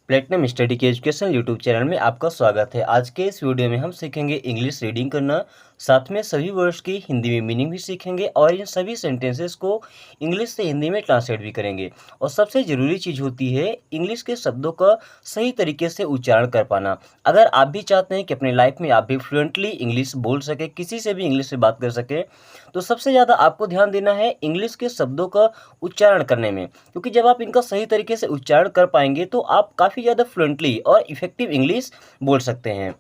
Platinum study के education YouTube channel में आपका स्वागत है। आज के इस वीडियो में हम सीखेंगे इंग्लिश रीडिंग करना, साथ में सभी वर्ड्स की हिंदी में मीनिंग भी सीखेंगे और इन सभी सेंटेंसेस को इंग्लिश से हिंदी में ट्रांसलेट भी करेंगे। और सबसे ज़रूरी चीज़ होती है इंग्लिश के शब्दों का सही तरीके से उच्चारण कर पाना। अगर आप भी चाहते हैं कि अपनी लाइफ में आप भी फ्लुएंटली इंग्लिश बोल सकें, किसी से भी इंग्लिश से बात कर सकें, तो सबसे ज़्यादा आपको ध्यान देना है इंग्लिश के शब्दों का उच्चारण करने में, क्योंकि जब आप इनका सही तरीके से उच्चारण कर पाएंगे तो आप काफ़ी ज़्यादा फ्लुएंटली और इफ़ेक्टिव इंग्लिश बोल सकते हैं।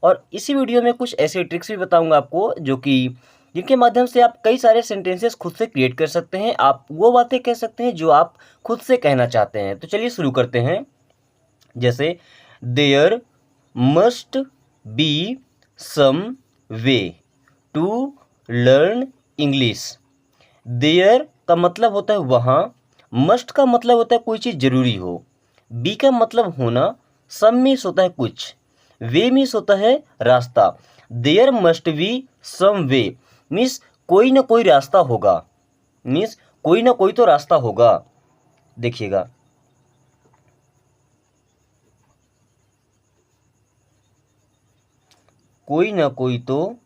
और इसी वीडियो में कुछ ऐसे ट्रिक्स भी बताऊंगा आपको जो कि जिनके माध्यम से आप कई सारे सेंटेंसेस खुद से क्रिएट कर सकते हैं। आप वो बातें कह सकते हैं जो आप खुद से कहना चाहते हैं। तो चलिए शुरू करते हैं। जैसे there must be some way to learn English. There का मतलब होता है वहाँ, मस्ट का मतलब होता है कोई चीज़ ज़रूरी हो, बी का मतलब होना, सम मीन्स होता है कुछ, वे मीन्स होता है रास्ता। There must be some way means कोई ना कोई रास्ता होगा, मीन्स कोई ना कोई तो रास्ता होगा। देखिएगा, कोई ना कोई तो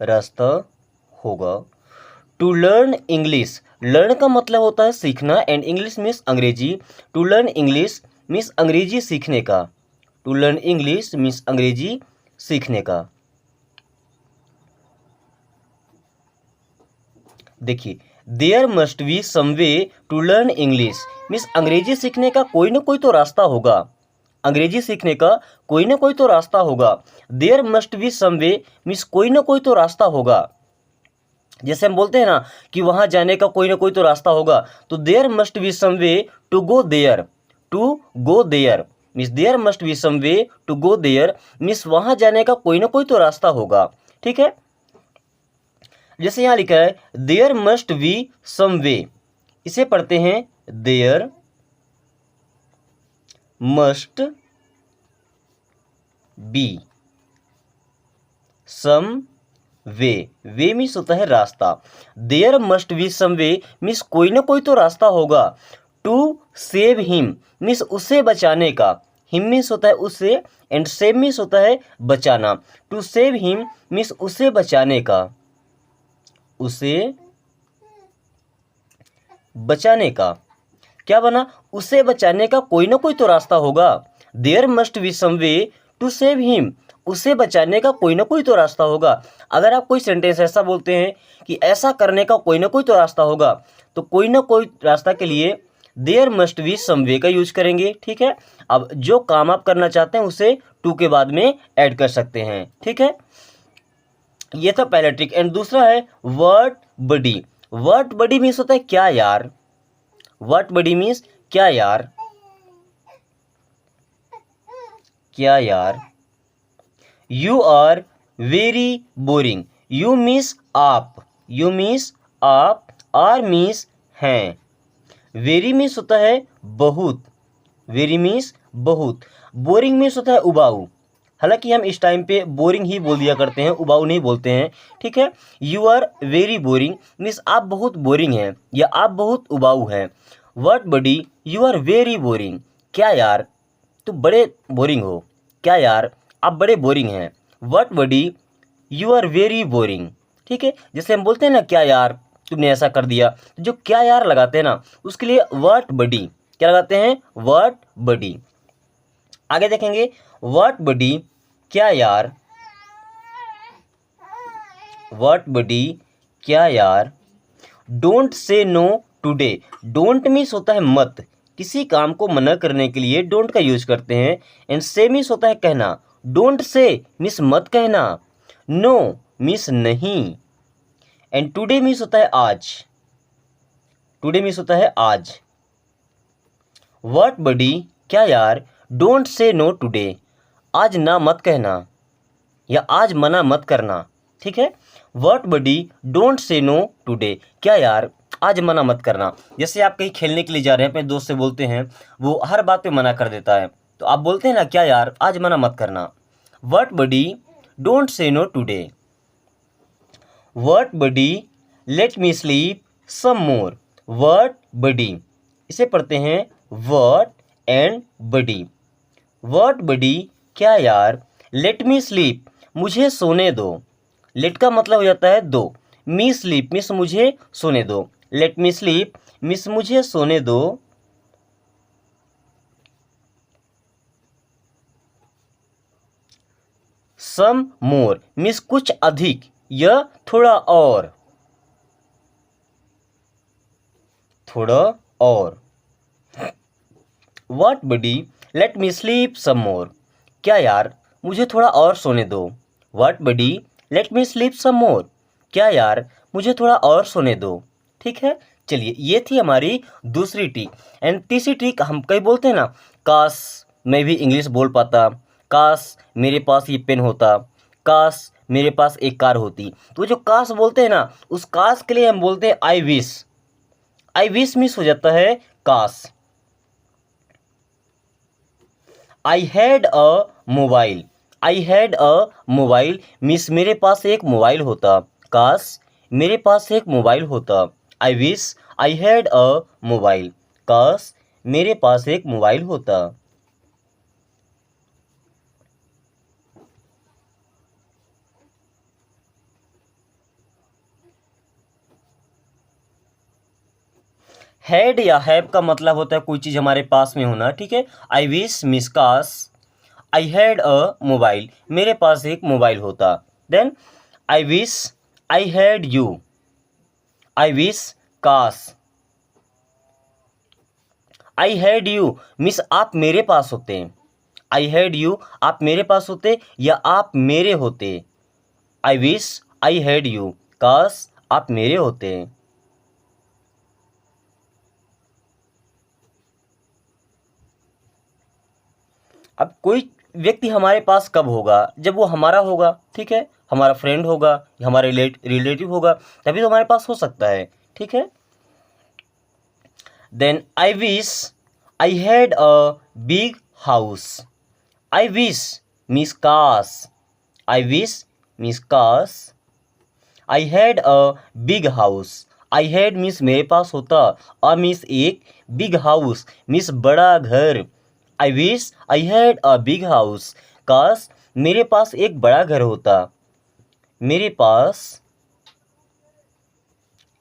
रास्ता होगा। टू लर्न इंग्लिश, लर्न का मतलब होता है सीखना एंड इंग्लिश मीन्स अंग्रेजी। टू लर्न इंग्लिश मीन्स अंग्रेजी सीखने का। टू लर्न इंग्लिश मीन्स अंग्रेजी सीखने का। देखिए, there must be some way to learn English means अंग्रेजी सीखने का कोई ना कोई तो रास्ता होगा। अंग्रेजी सीखने का कोई ना कोई तो रास्ता होगा। There must be some way means कोई ना कोई तो रास्ता होगा। जैसे हम बोलते हैं ना कि वहाँ जाने का कोई ना कोई तो रास्ता होगा, तो there must be some way to go there. To go there means there must be some way to go there means वहाँ जाने का कोई ना कोई तो रास्ता होगा। ठीक है, जैसे यहाँ लिखा है there must be some way, इसे पढ़ते हैं there must be some way, way means होता है रास्ता। There must be some way means कोई ना कोई तो रास्ता होगा। टू सेव हिम मीन्स उसे बचाने का, हिम मीन्स होता है उसे एंड सेव मीन्स होता है बचाना। टू सेव हिम मीन्स उसे बचाने का, उसे बचाने का। क्या बना? उसे बचाने का कोई ना कोई तो रास्ता होगा। There must be some way to save him, उसे बचाने का कोई ना कोई तो रास्ता होगा। अगर आप कोई सेंटेंस ऐसा बोलते हैं कि ऐसा करने का कोई ना कोई तो रास्ता होगा, तो कोई ना कोई रास्ता के लिए देयर मस्ट बी सम वे का यूज करेंगे। ठीक है, अब जो काम आप करना चाहते हैं उसे टू के बाद में ऐड कर सकते हैं। ठीक है, ये था पहला ट्रिक। एंड दूसरा है what buddy. What buddy means होता है क्या यार। व्हाट बडी मीन्स क्या यार, क्या यार। You are very boring, you means आप, यू मीन्स आप, आर मीन्स हैं, वेरी मीन्स होता है बहुत, वेरी मीन्स बहुत, बोरिंग मीन्स होता है उबाऊ। हालांकि हम इस टाइम पे बोरिंग ही बोल दिया करते हैं, उबाऊ नहीं बोलते हैं। ठीक है, you are very boring means आप बहुत बोरिंग हैं या आप बहुत उबाऊ हैं। What buddy you are very boring, क्या यार तुम बड़े बोरिंग हो, क्या यार आप बड़े बोरिंग हैं। What buddy you are very boring. ठीक है, जैसे हम बोलते हैं ना क्या यार तुमने ऐसा कर दिया, तो जो क्या यार लगाते हैं ना उसके लिए व्हाट बडी क्या लगाते हैं, व्हाट बडी। आगे देखेंगे व्हाट बडी क्या यार, व्हाट बडी क्या यार। Don't say no today, don't means होता है मत, किसी काम को मना करने के लिए डोंट का यूज करते हैं। एंड से मीन्स होता है कहना, डोंट से मीन्स मत कहना, नो मीन्स नहीं, एंड टुडे मीन्स होता है आज, टुडे मीन्स होता है आज। व्हाट बडी क्या यार, डोंट से नो टुडे, आज ना मत कहना या आज मना मत करना। ठीक है, what buddy don't say no today, क्या यार आज मना मत करना। जैसे आप कहीं खेलने के लिए जा रहे हैं, अपने दोस्त से बोलते हैं, वो हर बात पे मना कर देता है, तो आप बोलते हैं ना क्या यार आज मना मत करना। What buddy don't say no today. What buddy let me sleep some more, what buddy इसे पढ़ते हैं what and buddy. What buddy, क्या यार। लेट मी स्लीप, मुझे सोने दो। लेट का मतलब हो जाता है दो, मी स्लीप मिस मुझे सोने दो। लेट मी स्लीप मिस मुझे सोने दो। सम मोर मिस कुछ अधिक या थोड़ा और, थोड़ा और। What buddy, let me sleep some more, क्या यार मुझे थोड़ा और सोने दो। What buddy, let me sleep some more, क्या यार मुझे थोड़ा और सोने दो। ठीक है, चलिए ये थी हमारी दूसरी ट्रिक। एंड तीसरी ट्रिक हम कई बोलते हैं ना, काश मैं भी इंग्लिश बोल पाता, काश मेरे पास ये पेन होता, काश मेरे पास एक कार होती। तो जो काश बोलते हैं ना, उस काश के लिए हम बोलते हैं आई विश। आई विश मिस हो जाता है काश। I had a mobile, I had a mobile miss मेरे पास एक मोबाइल होता, काश मेरे पास एक मोबाइल होता। आई wish I had a mobile, काश मेरे पास एक मोबाइल होता। हैड या हैव का मतलब होता है कोई चीज़ हमारे पास में होना। ठीक है, आई विश मिस काश आई हैड अ मोबाइल, मेरे पास एक मोबाइल होता। Then I wish I had you, I wish काश आई हैड यू मिस आप मेरे पास होते। आई हैड यू आप मेरे पास होते या आप मेरे होते। आई विश आई हैड यू, काश आप मेरे होते। अब कोई व्यक्ति हमारे पास कब होगा, जब वो हमारा होगा। ठीक है, हमारा फ्रेंड होगा, हमारा रिलेटिव होगा, तभी तो हमारे पास हो सकता है। ठीक है, then I wish I had a big house. I wish means काश, आई विश मीन्स काश I had a big house. I had means मेरे पास होता, अ मीन्स एक, बिग हाउस मीन्स बड़ा घर। I wish I had a big house, काश मेरे पास एक बड़ा घर होता, मेरे पास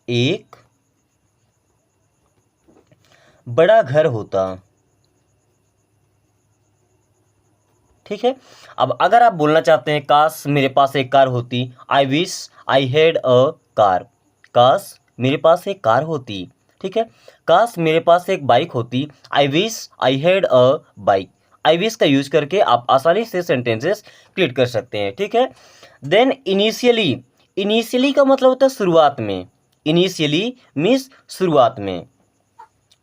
एक बड़ा घर होता। ठीक है, अब अगर आप बोलना चाहते हैं काश मेरे पास एक कार होती, आई wish I had a car, काश मेरे पास एक कार होती। ठीक है, काश मेरे पास एक बाइक होती, आई wish I had a bike. I wish का यूज करके आप आसानी से सेंटेंसेस क्रिएट कर सकते हैं। ठीक है, देन इनिशियली, इनिशियली का मतलब होता है शुरुआत में। इनिशियली मीन्स शुरुआत में,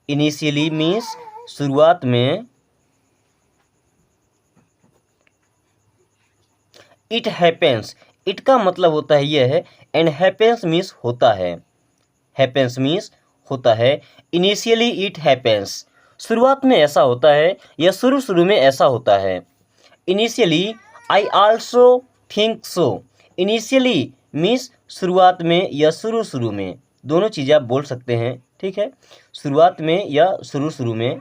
इनिशियली मीन्स शुरुआत में। इट हैपेंस, इट का मतलब होता है यह है, एंड हैपेंस मीन्स होता है, हैपेंस मीन्स होता है। इनिशियली इट हैपेंस, शुरुआत में ऐसा होता है या शुरू शुरू में ऐसा होता है। Initially I also think so, initially means शुरुआत में या शुरू शुरू में, दोनों चीज़ें आप बोल सकते हैं। ठीक है, शुरुआत में या शुरू शुरू में।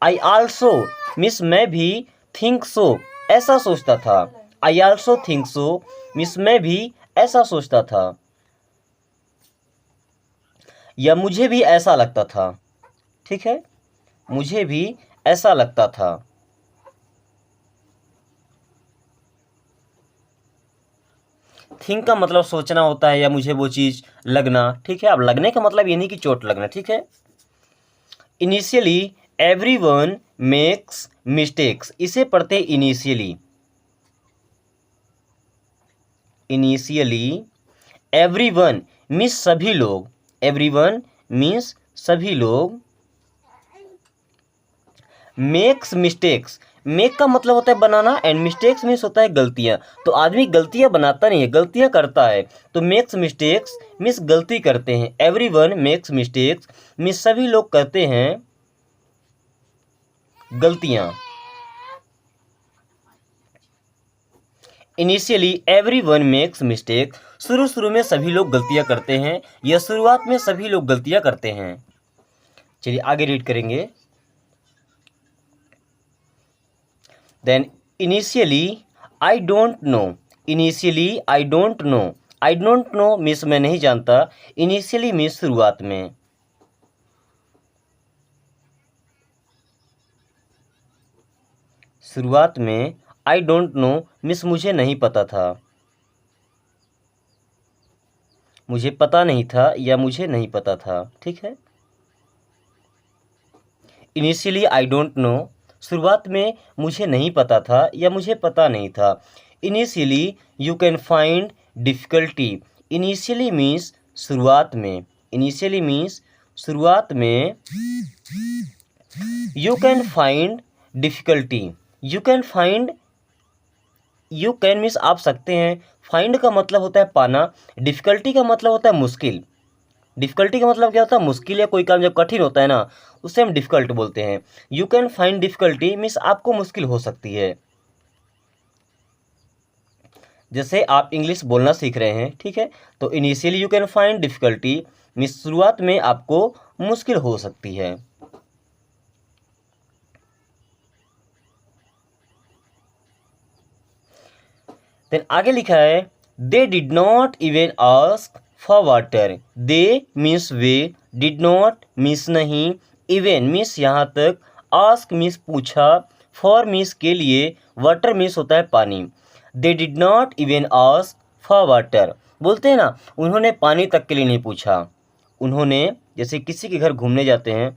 आई आल्सो मीन्स मैं भी, थिंक सो ऐसा सोचता था। I also think so means मैं भी ऐसा सोचता था या मुझे भी ऐसा लगता था। ठीक है, मुझे भी ऐसा लगता था। थिंक का मतलब सोचना होता है या मुझे वो चीज़ लगना। ठीक है, अब लगने का मतलब ये नहीं कि चोट लगना। ठीक है, इनिशियली एवरीवन मेक्स मिस्टेक्स, इसे पढ़ते इनिशियली। इनिशियली एवरीवन मीन्स सभी लोग, एवरीवन मीन्स सभी लोग। मेक्स मिस्टेक्स, मेक का मतलब होता है बनाना, एंड मिस्टेक्स मीन्स होता है गलतियां। तो आदमी गलतियां बनाता नहीं है, गलतियां करता है। तो मेक्स मिस्टेक्स मीन्स गलती करते हैं। एवरीवन मेक्स मिस्टेक्स मीन्स सभी लोग करते हैं गलतियां। इनिशियली एवरीवन मेक्स मिस्टेक, शुरू शुरू में सभी लोग गलतियां करते हैं या शुरुआत में सभी लोग गलतियां करते हैं। चलिए आगे रीड करेंगे। Then initially I don't know, initially I don't know, I don't know means मैं नहीं जानता, इनिशियली मीन्स शुरुआत में। शुरुआत में आई डोंट नो मीन्स मुझे नहीं पता था, मुझे पता नहीं था या मुझे नहीं पता था, ठीक है। इनिशियली आई डोंट नो, शुरुआत में मुझे नहीं पता था या मुझे पता नहीं था। Initially you can find difficulty, initially means शुरुआत में, इनिशियली मीन्स शुरुआत में। You can find difficulty, you can find, you can means आप सकते हैं, फाइंड का मतलब होता है पाना, डिफ़िकल्टी का मतलब होता है मुश्किल। डिफ़िकल्टी का मतलब क्या होता है? मुश्किल या कोई काम जब कठिन होता है ना, उसे हम डिफ़िकल्ट बोलते हैं। You can find difficulty means आपको मुश्किल हो सकती है। जैसे आप इंग्लिश बोलना सीख रहे हैं, ठीक है, तो initially you can find difficulty means शुरुआत में आपको मुश्किल हो सकती है। देन आगे लिखा है दे did not even ask for water, they means way, did not means नहीं, इवन मीन्स यहाँ तक, आस्क मीन्स पूछा, फॉर मीन्स के लिए, वाटर मीन्स होता है पानी। दे did not even ask for water, बोलते हैं ना उन्होंने पानी तक के लिए नहीं पूछा। उन्होंने, जैसे किसी के घर घूमने जाते हैं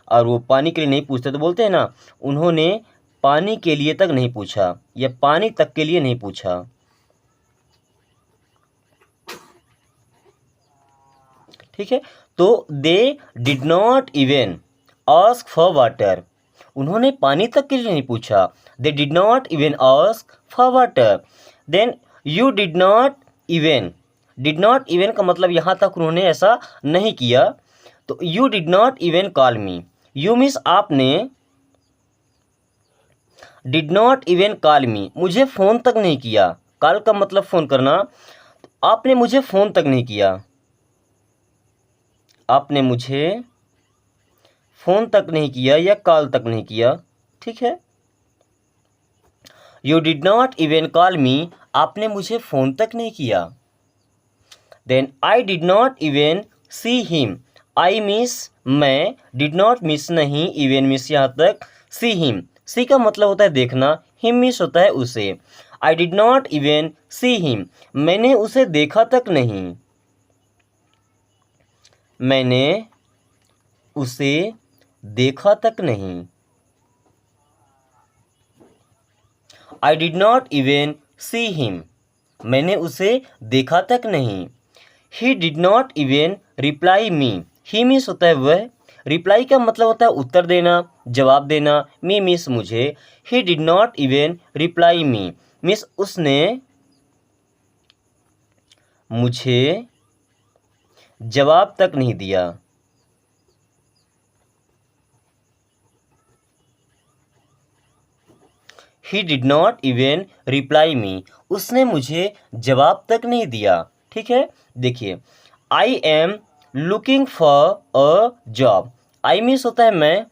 और वो पानी के लिए नहीं पूछते तो बोलते हैं ना उन्होंने पानी के लिए तक नहीं पूछा या पानी तक के लिए नहीं पूछा, ठीक है। तो they did not even ask for water, उन्होंने पानी तक के लिए नहीं पूछा। They did not even ask for water. Then you did not even, did not even का मतलब यहाँ तक उन्होंने ऐसा नहीं किया, तो you did not even call me, you means आपने, did not even call me मुझे फ़ोन तक नहीं किया, कॉल का मतलब फ़ोन करना, तो आपने मुझे फ़ोन तक नहीं किया, आपने मुझे फ़ोन तक नहीं किया या कॉल तक नहीं किया, ठीक है। You did not even call me, आपने मुझे फ़ोन तक नहीं किया। Then I did not even see him, I miss मैं, डिड नॉट मिस नहीं, इवन मिस यहाँ तक, सी हिम, सी का मतलब होता है देखना, हिम मिस होता है उसे। आई did not even see him, मैंने उसे देखा तक नहीं, मैंने उसे देखा तक नहीं। आई did not even see him, मैंने उसे देखा तक नहीं। He did not even reply me, he means होता है वह, रिप्लाई का मतलब होता है उत्तर देना, जवाब देना, मी मीन्स मुझे। He did not even reply me means उसने मुझे जवाब तक नहीं दिया। He did not even reply me, उसने मुझे जवाब तक नहीं दिया, ठीक है। देखिए आई am looking for a job, I means होता है मैं,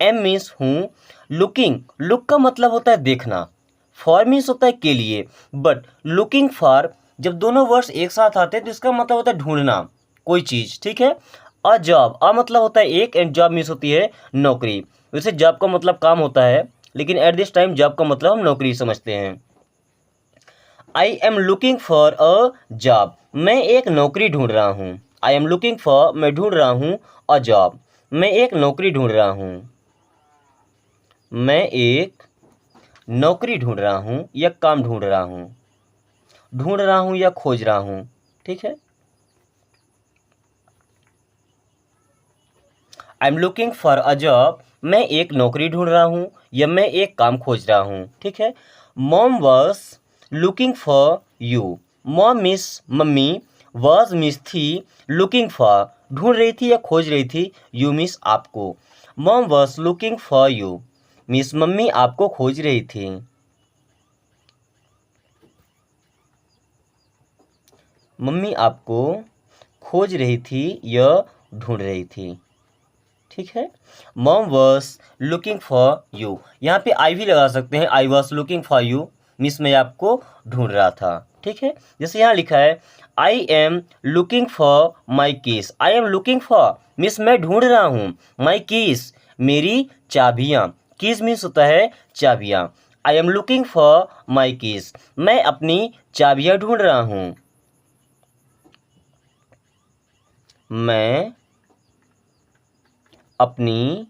एम मीन्स हूँ, लुकिंग, लुक का मतलब होता है देखना, फॉर मीन्स होता है के लिए, बट लुकिंग फॉर जब दोनों वर्ड्स एक साथ आते हैं तो इसका मतलब होता है ढूंढना कोई चीज़, ठीक है। अ जॉब, अ मतलब होता है एक एंड जॉब मीन्स होती है नौकरी, वैसे जॉब का मतलब काम होता है लेकिन एट दिस टाइम जॉब का मतलब हम नौकरी समझते हैं। आई am looking for a job, मैं एक नौकरी ढूंढ रहा हूँ। आई एम लुकिंग फॉर, मैं ढूंढ रहा हूँ, अ जॉब, मैं एक नौकरी ढूंढ रहा हूँ, मैं एक नौकरी ढूंढ रहा हूँ या काम ढूंढ रहा हूँ, ढूंढ रहा हूँ या खोज रहा हूँ, ठीक है। I am looking for a job, मैं एक नौकरी ढूंढ रहा हूँ या मैं एक काम खोज रहा हूँ, ठीक है। Mom was looking for you, mom miss mummy, was miss थी, लुकिंग फॉर ढूंढ रही थी या खोज रही थी, यू मिस आपको। Mom was looking for you miss mummy आपको खोज रही थी, मम्मी आपको खोज रही थी या ढूंढ रही थी, ठीक है। Mom was looking for you, यहाँ पे आई भी लगा सकते हैं, आई was looking for you miss मैं आपको ढूंढ रहा था। ठीक है, जैसे यहाँ लिखा है I am looking for my keys, I am looking for miss मैं ढूंढ रहा हूँ, माई कीस मेरी चाबियाँ, कीज मीन्स होता है चाबियाँ। I am looking for my keys, मैं अपनी चाबियाँ ढूंढ रहा हूँ, मैं अपनी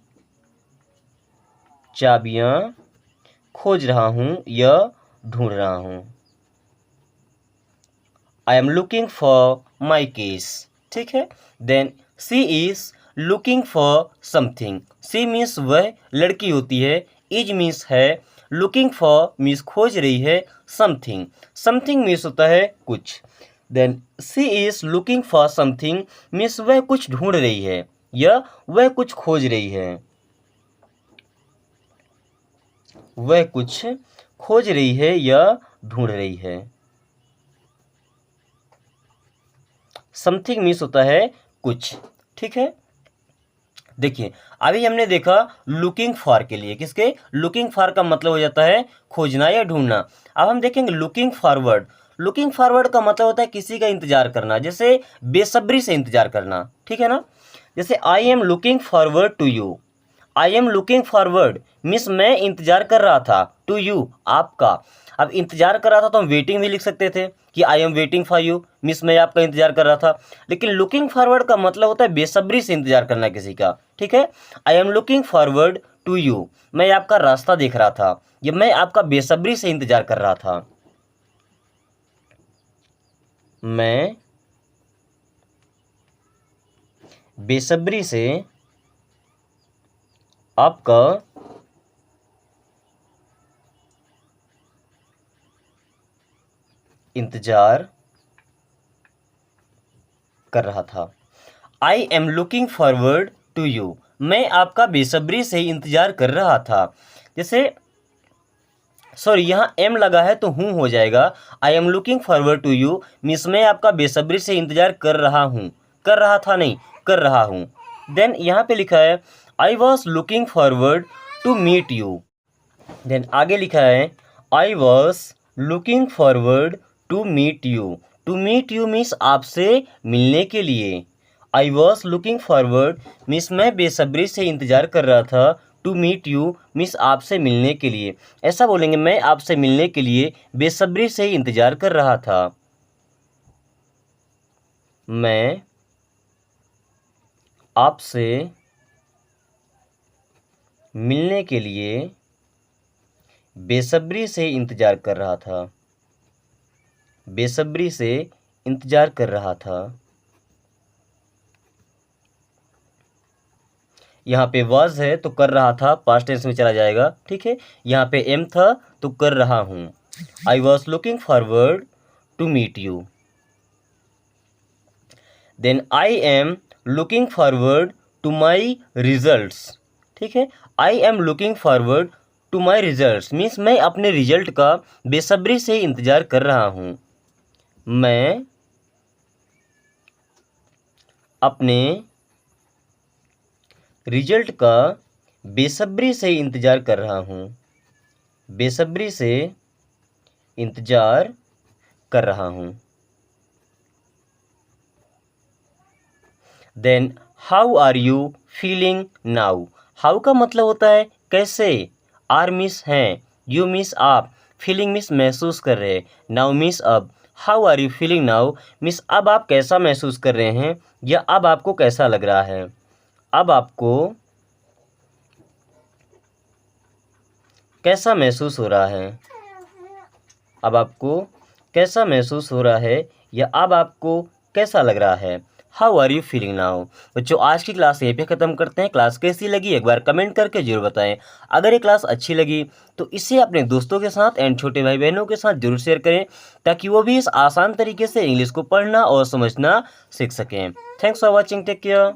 चाबियाँ खोज रहा हूँ या ढूंढ रहा हूँ। I am looking for my keys. ठीक है, then she is looking for something, she means वह लड़की होती है, इज मीन्स है, लुकिंग फॉर मीन्स खोज रही है, समथिंग, समथिंग मीन्स होता है कुछ। Then she is looking for something means वह कुछ ढूंढ रही है या वह कुछ खोज रही है, वह कुछ खोज रही है या ढूंढ रही है। समथिंग मीन्स होता है कुछ। ठीक है, देखिए अभी हमने देखा लुकिंग फॉर के लिए, किसके, लुकिंग फॉर का मतलब हो जाता है खोजना या ढूंढना। अब हम देखेंगे लुकिंग फॉरवर्ड, लुकिंग फॉरवर्ड का मतलब होता है किसी का इंतजार करना, जैसे बेसब्री से इंतजार करना। ठीक है ना, जैसे I am looking forward to you, I am looking forward miss मैं इंतजार कर रहा था, टू यू आपका। अब इंतजार कर रहा था तो हम वेटिंग भी लिख सकते थे कि I am waiting for you miss मैं आपका इंतजार कर रहा था, लेकिन लुकिंग फॉरवर्ड का मतलब होता है बेसब्री से इंतजार करना किसी का। ठीक है, I am looking forward to you, मैं आपका रास्ता देख रहा था, ये मैं आपका बेसब्री से इंतजार कर रहा था, मैं बेसब्री से आपका इंतजार कर रहा था। I am looking forward to you, मैं आपका बेसब्री से इंतजार कर रहा था। जैसे सॉरी यहाँ एम लगा है तो हूँ हो जाएगा, I am looking forward to you means मैं आपका बेसब्री से इंतजार कर रहा हूँ, कर रहा था नहीं, कर रहा हूँ। देन यहाँ पे लिखा है I was looking forward to meet you, then आगे लिखा है I was looking forward to meet you, to meet you means आपसे मिलने के लिए, I was looking forward means मैं बेसब्री से इंतजार कर रहा था, टू मीट यू मीन्स आपसे मिलने के लिए। ऐसा बोलेंगे मैं आपसे मिलने के लिए बेसब्री से इंतजार कर रहा था, मैं आपसे मिलने के लिए बेसब्री से इंतजार कर रहा था, बेसब्री से इंतजार कर रहा था। यहाँ पे वॉज है तो कर रहा था पास्ट टेंस में चला जाएगा। ठीक है, यहाँ पे एम था तो कर रहा हूँ, I was looking forward to meet you. Then I am looking forward to my results. ठीक है, I am looking forward to my results means मैं अपने रिजल्ट का बेसब्री से इंतजार कर रहा हूँ, मैं अपने रिजल्ट का बेसब्री से इंतजार कर रहा हूँ, बेसब्री से इंतजार कर रहा हूँ। Then how are you feeling now, how का मतलब होता है कैसे, आर मिस हैं, यू मिस आप, फीलिंग मिस महसूस कर रहे, नाउ मिस अब। How are you feeling now miss अब आप कैसा महसूस कर रहे हैं या अब आपको कैसा लग रहा है, अब आपको कैसा महसूस हो रहा है, अब आपको कैसा महसूस हो रहा है या अब आपको कैसा लग रहा है। How are you feeling now. बच्चों आज की क्लास यहीं पे ख़त्म करते हैं। क्लास कैसी लगी एक बार कमेंट करके जरूर बताएं। अगर ये क्लास अच्छी लगी तो इसे अपने दोस्तों के साथ एंड छोटे भाई बहनों के साथ जरूर शेयर करें ताकि वो भी इस आसान तरीके से इंग्लिश को पढ़ना और समझना सीख सकें। Thanks for watching, take care.